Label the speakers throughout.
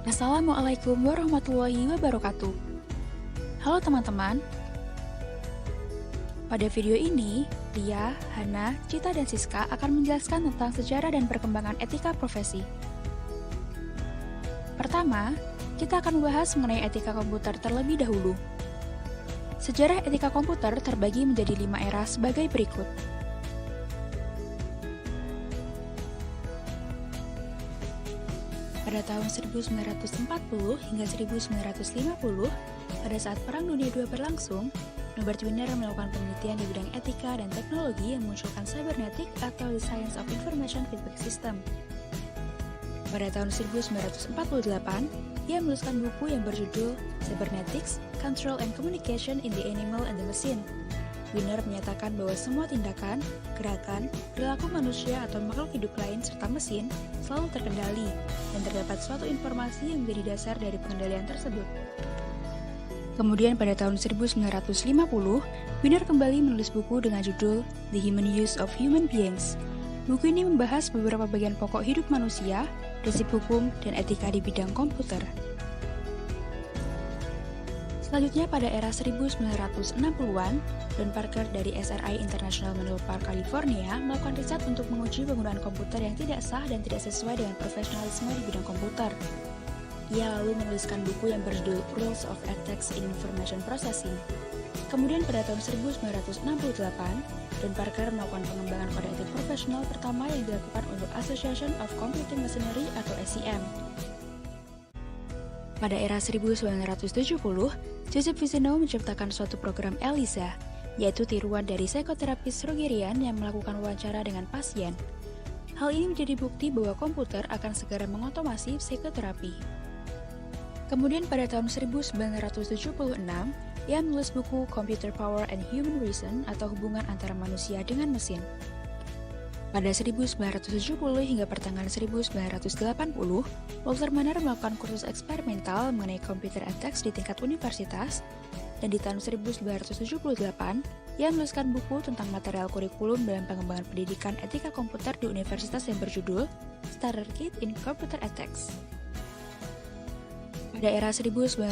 Speaker 1: Assalamualaikum warahmatullahi wabarakatuh. Halo teman-teman, pada video ini, Lia, Hana, Cita, dan Siska akan menjelaskan tentang sejarah dan perkembangan etika profesi. Pertama, kita akan membahas mengenai etika komputer terlebih dahulu. Sejarah etika komputer terbagi menjadi 5 era sebagai berikut. Pada tahun 1940 hingga 1950, pada saat Perang Dunia II berlangsung, Norbert Wiener melakukan penelitian di bidang etika dan teknologi yang memunculkan cybernetic atau the Science of Information Feedback System. Pada tahun 1948, ia menuliskan buku yang berjudul Cybernetics, Control and Communication in the Animal and the Machine. Wiener menyatakan bahwa semua tindakan, gerakan, perilaku manusia atau makhluk hidup lain serta mesin selalu terkendali dan terdapat suatu informasi yang menjadi dasar dari pengendalian tersebut. Kemudian pada tahun 1950, Wiener kembali menulis buku dengan judul The Human Use of Human Beings. Buku ini membahas beberapa bagian pokok hidup manusia, prinsip hukum, dan etika di bidang komputer. Selanjutnya pada era 1960-an, Don Parker dari SRI International Menlo Park, California melakukan riset untuk menguji penggunaan komputer yang tidak sah dan tidak sesuai dengan profesionalisme di bidang komputer. Ia lalu menuliskan buku yang berjudul Rules of Ethics in Information Processing. Kemudian pada tahun 1968, Don Parker melakukan pengembangan kode etik profesional pertama yang dilakukan untuk Association of Computing Machinery atau ACM. Pada era 1970, Joseph Vizino menciptakan suatu program ELISA, yaitu tiruan dari psikoterapis Rogerian yang melakukan wawancara dengan pasien. Hal ini menjadi bukti bahwa komputer akan segera mengotomasi psikoterapi. Kemudian pada tahun 1976, ia menulis buku Computer Power and Human Reason atau hubungan antara manusia dengan mesin. Pada 1970 hingga pertengahan 1980, Walter Manner melakukan kursus eksperimental mengenai computer ethics di tingkat universitas, dan di tahun 1978, ia menuliskan buku tentang material kurikulum dalam pengembangan pendidikan etika komputer di universitas yang berjudul Starter Kit in Computer Ethics. Pada era 1980,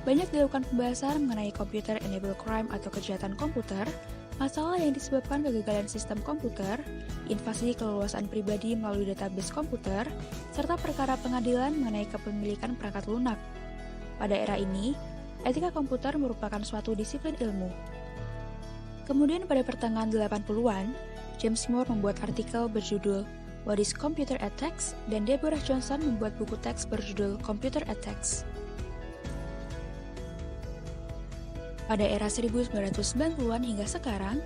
Speaker 1: banyak dilakukan pembahasan mengenai computer-enabled crime atau kejahatan komputer, masalah yang disebabkan kegagalan sistem komputer, invasi keleluasan pribadi melalui database komputer, serta perkara pengadilan mengenai kepemilikan perangkat lunak. Pada era ini, etika komputer merupakan suatu disiplin ilmu. Kemudian pada pertengahan 80-an, James Moore membuat artikel berjudul What is Computer Ethics? Dan Deborah Johnson membuat buku teks berjudul Computer Ethics. Pada era 1990-an hingga sekarang,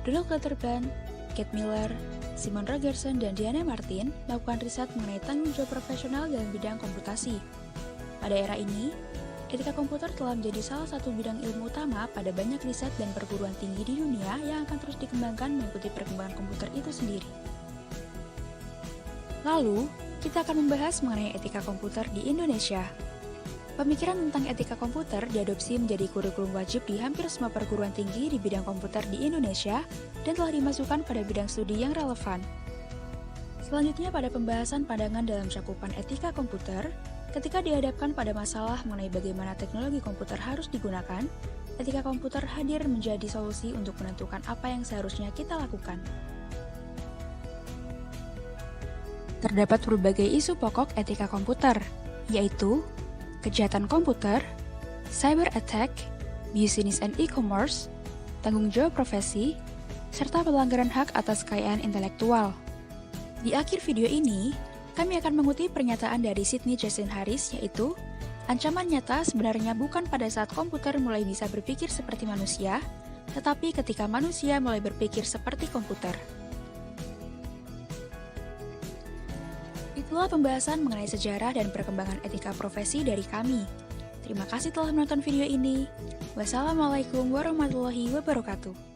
Speaker 1: Donald Clutterbuck, Kate Miller, Simon Rogerson, dan Diana Martin melakukan riset mengenai tanggung jawab profesional dalam bidang komputasi. Pada era ini, etika komputer telah menjadi salah satu bidang ilmu utama pada banyak riset dan perguruan tinggi di dunia yang akan terus dikembangkan mengikuti perkembangan komputer itu sendiri. Lalu, kita akan membahas mengenai etika komputer di Indonesia. Pemikiran tentang etika komputer diadopsi menjadi kurikulum wajib di hampir semua perguruan tinggi di bidang komputer di Indonesia dan telah dimasukkan pada bidang studi yang relevan. Selanjutnya pada pembahasan pandangan dalam cakupan etika komputer, ketika dihadapkan pada masalah mengenai bagaimana teknologi komputer harus digunakan, etika komputer hadir menjadi solusi untuk menentukan apa yang seharusnya kita lakukan. Terdapat berbagai isu pokok etika komputer, yaitu kejahatan komputer, cyber attack, business and e-commerce, tanggung jawab profesi, serta pelanggaran hak atas kekayaan intelektual. Di akhir video ini, kami akan mengutip pernyataan dari Sidney Jason Harris, yaitu ancaman nyata sebenarnya bukan pada saat komputer mulai bisa berpikir seperti manusia, tetapi ketika manusia mulai berpikir seperti komputer. Itulah pembahasan mengenai sejarah dan perkembangan etika profesi dari kami. Terima kasih telah menonton video ini. Wassalamualaikum warahmatullahi wabarakatuh.